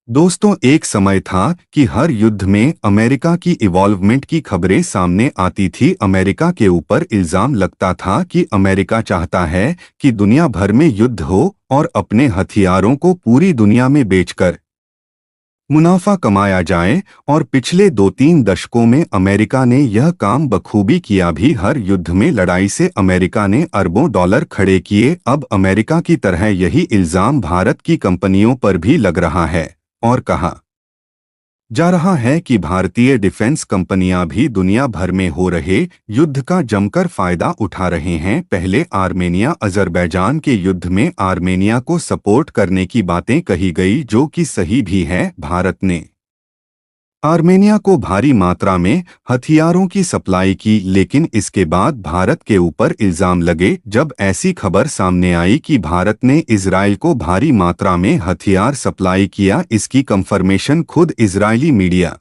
दोस्तों, एक समय था कि हर युद्ध में अमेरिका की इवॉल्वमेंट की खबरें सामने आती थी। अमेरिका के ऊपर इल्जाम लगता था कि अमेरिका चाहता है कि दुनिया भर में युद्ध हो और अपने हथियारों को पूरी दुनिया में बेचकर मुनाफा कमाया जाए। और पिछले 2-3 दशकों में अमेरिका ने यह काम बखूबी किया भी। हर युद्ध में लड़ाई से अमेरिका ने अरबों डॉलर खड़े किए। अब अमेरिका की तरह यही इल्जाम भारत की कंपनियों पर भी लग रहा है और कहा जा रहा है कि भारतीय डिफेंस कंपनियां भी दुनिया भर में हो रहे युद्ध का जमकर फायदा उठा रहे हैं। पहले आर्मेनिया अजरबैजान के युद्ध में आर्मेनिया को सपोर्ट करने की बातें कही गई, जो कि सही भी है। भारत ने आर्मेनिया को भारी मात्रा में हथियारों की सप्लाई की, लेकिन इसके बाद भारत के ऊपर इल्जाम लगे जब ऐसी खबर सामने आई कि भारत ने इजराइल को भारी मात्रा में हथियार सप्लाई किया। इसकी कंफर्मेशन खुद इजरायली मीडिया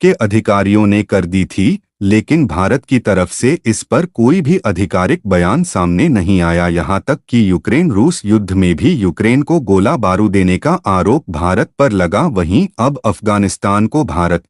के अधिकारियों ने कर दी थी, लेकिन भारत की तरफ से इस पर कोई भी आधिकारिक बयान सामने नहीं आया। यहां तक कि यूक्रेन रूस युद्ध में भी यूक्रेन को गोला बारूद देने का आरोप भारत पर लगा। वहीं अब अफगानिस्तान को भारत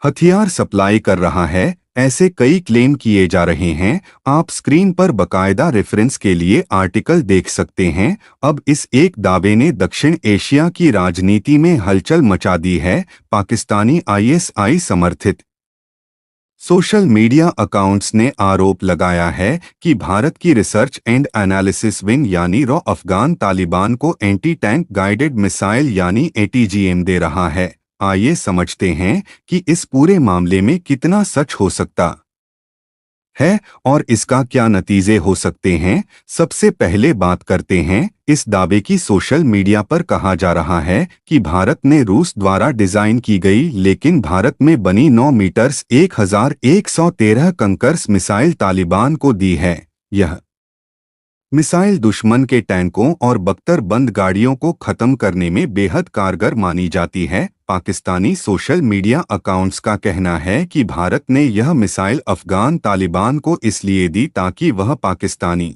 हथियार सप्लाई कर रहा है, ऐसे कई क्लेम किए जा रहे हैं। आप स्क्रीन पर बकायदा रेफरेंस के लिए आर्टिकल देख सकते हैं। अब इस एक दावे ने दक्षिण एशिया की राजनीति में हलचल मचा दी है। पाकिस्तानी आईएसआई समर्थित सोशल मीडिया अकाउंट्स ने आरोप लगाया है कि भारत की रिसर्च एंड एनालिसिस विंग यानी रॉ अफगान तालिबान को एंटी टैंक गाइडेड मिसाइल यानी एटीजीएम दे रहा है। आइए समझते हैं कि इस पूरे मामले में कितना सच हो सकता है और इसका क्या नतीजे हो सकते हैं। सबसे पहले बात करते हैं इस दावे की। सोशल मीडिया पर कहा जा रहा है कि भारत ने रूस द्वारा डिजाइन की गई लेकिन भारत में बनी 9 मीटर्स 1113 कंकर्स मिसाइल तालिबान को दी है। यह मिसाइल दुश्मन के टैंकों और बख्तरबंद गाड़ियों को खत्म करने में बेहद कारगर मानी जाती है। पाकिस्तानी सोशल मीडिया अकाउंट्स का कहना है कि भारत ने यह मिसाइल अफगान तालिबान को इसलिए दी ताकि वह पाकिस्तानी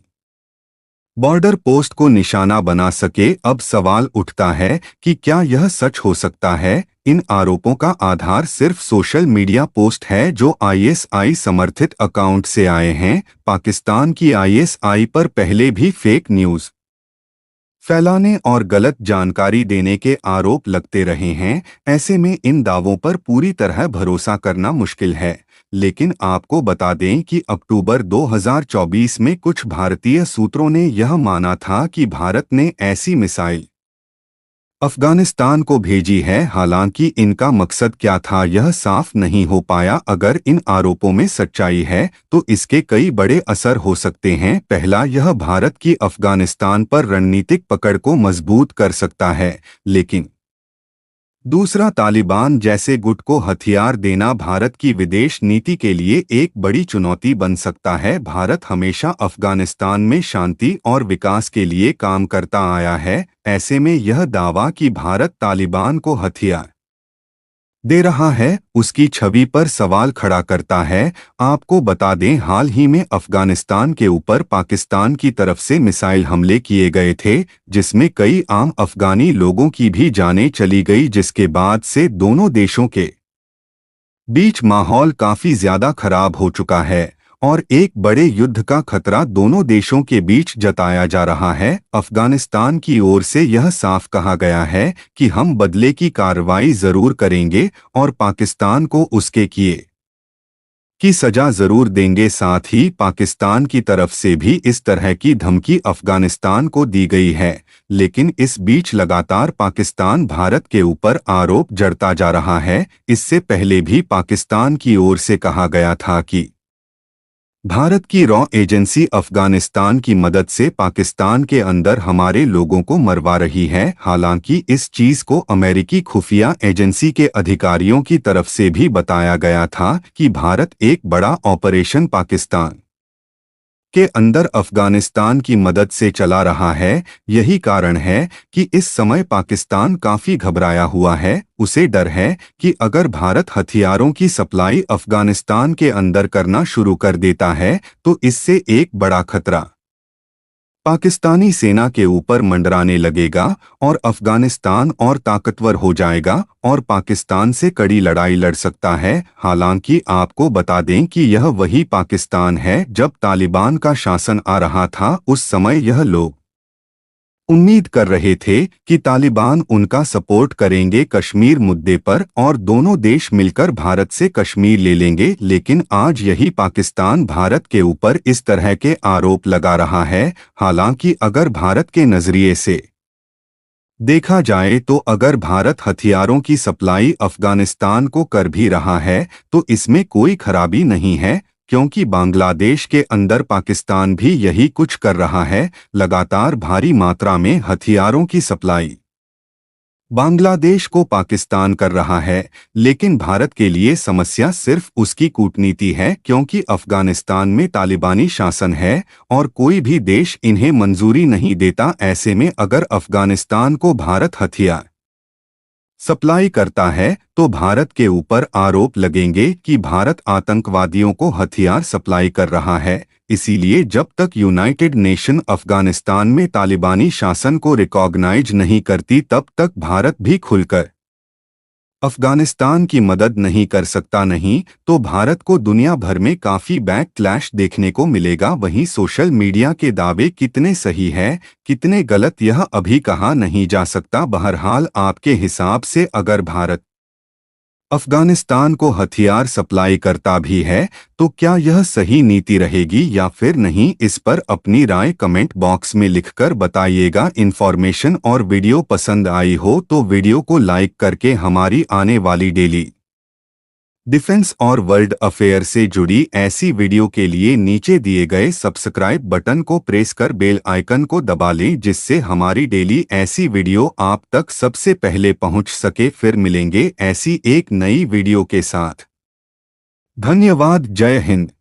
बॉर्डर पोस्ट को निशाना बना सके। अब सवाल उठता है कि क्या यह सच हो सकता है। इन आरोपों का आधार सिर्फ सोशल मीडिया पोस्ट है जो आईएसआई समर्थित अकाउंट से आए हैं। पाकिस्तान की आईएसआई पर पहले भी फेक न्यूज़ फैलाने और गलत जानकारी देने के आरोप लगते रहे हैं। ऐसे में इन दावों पर पूरी तरह भरोसा करना मुश्किल है। लेकिन आपको बता दें कि अक्टूबर 2024 में कुछ भारतीय सूत्रों ने यह माना था कि भारत ने ऐसी मिसाइल अफगानिस्तान को भेजी है। हालांकि इनका मकसद क्या था यह साफ नहीं हो पाया। अगर इन आरोपों में सच्चाई है तो इसके कई बड़े असर हो सकते हैं। पहला, यह भारत की अफगानिस्तान पर रणनीतिक पकड़ को मजबूत कर सकता है। लेकिन दूसरा, तालिबान जैसे गुट को हथियार देना भारत की विदेश नीति के लिए एक बड़ी चुनौती बन सकता है। भारत हमेशा अफगानिस्तान में शांति और विकास के लिए काम करता आया है। ऐसे में यह दावा कि भारत तालिबान को हथियार दे रहा है उसकी छवि पर सवाल खड़ा करता है। आपको बता दें, हाल ही में अफगानिस्तान के ऊपर पाकिस्तान की तरफ से मिसाइल हमले किए गए थे, जिसमें कई आम अफगानी लोगों की भी जानें चली गई, जिसके बाद से दोनों देशों के बीच माहौल काफी ज्यादा खराब हो चुका है और एक बड़े युद्ध का खतरा दोनों देशों के बीच जताया जा रहा है। अफगानिस्तान की ओर से यह साफ कहा गया है कि हम बदले की कार्रवाई जरूर करेंगे और पाकिस्तान को उसके किए की सजा जरूर देंगे। साथ ही पाकिस्तान की तरफ से भी इस तरह की धमकी अफगानिस्तान को दी गई है। लेकिन इस बीच लगातार पाकिस्तान भारत के ऊपर आरोप जड़ता जा रहा है। इससे पहले भी पाकिस्तान की ओर से कहा गया था कि भारत की रॉ एजेंसी अफगानिस्तान की मदद से पाकिस्तान के अंदर हमारे लोगों को मरवा रही है। हालांकि इस चीज को अमेरिकी खुफिया एजेंसी के अधिकारियों की तरफ से भी बताया गया था कि भारत एक बड़ा ऑपरेशन पाकिस्तान के अंदर अफगानिस्तान की मदद से चला रहा है। यही कारण है कि इस समय पाकिस्तान काफी घबराया हुआ है। उसे डर है कि अगर भारत हथियारों की सप्लाई अफगानिस्तान के अंदर करना शुरू कर देता है तो इससे एक बड़ा खतरा पाकिस्तानी सेना के ऊपर मंडराने लगेगा और अफगानिस्तान और ताकतवर हो जाएगा और पाकिस्तान से कड़ी लड़ाई लड़ सकता है। हालांकि आपको बता दें कि यह वही पाकिस्तान है जब तालिबान का शासन आ रहा था। उस समय यह लोग उम्मीद कर रहे थे कि तालिबान उनका सपोर्ट करेंगे कश्मीर मुद्दे पर और दोनों देश मिलकर भारत से कश्मीर ले लेंगे, लेकिन आज यही पाकिस्तान भारत के ऊपर इस तरह के आरोप लगा रहा है। हालांकि अगर भारत के नजरिए से देखा जाए तो अगर भारत हथियारों की सप्लाई अफगानिस्तान को कर भी रहा है तो इसमें कोई खराबी नहीं है, क्योंकि बांग्लादेश के अंदर पाकिस्तान भी यही कुछ कर रहा है। लगातार भारी मात्रा में हथियारों की सप्लाई बांग्लादेश को पाकिस्तान कर रहा है, लेकिन भारत के लिए समस्या सिर्फ उसकी कूटनीति है, क्योंकि अफगानिस्तान में तालिबानी शासन है और कोई भी देश इन्हें मंजूरी नहीं देता। ऐसे में अगर अफगानिस्तान को भारत हथियार सप्लाई करता है तो भारत के ऊपर आरोप लगेंगे कि भारत आतंकवादियों को हथियार सप्लाई कर रहा है। इसीलिए जब तक यूनाइटेड नेशन अफगानिस्तान में तालिबानी शासन को रिकॉग्नाइज नहीं करती तब तक भारत भी खुलकर अफगानिस्तान की मदद नहीं कर सकता। नहीं तो भारत को दुनिया भर में काफी बैकक्लैश देखने को मिलेगा। वहीं सोशल मीडिया के दावे कितने सही है कितने गलत यह अभी कहा नहीं जा सकता। बहरहाल आपके हिसाब से अगर भारत अफगानिस्तान को हथियार सप्लाई करता भी है तो क्या यह सही नीति रहेगी या फिर नहीं, इस पर अपनी राय कमेंट बॉक्स में लिखकर बताइएगा। इन्फॉर्मेशन और वीडियो पसंद आई हो तो वीडियो को लाइक करके हमारी आने वाली डेली डिफेंस और वर्ल्ड अफेयर से जुड़ी ऐसी वीडियो के लिए नीचे दिए गए सब्सक्राइब बटन को प्रेस कर बेल आइकन को दबा लें, जिससे हमारी डेली ऐसी वीडियो आप तक सबसे पहले पहुंच सके। फिर मिलेंगे ऐसी एक नई वीडियो के साथ। धन्यवाद। जय हिंद।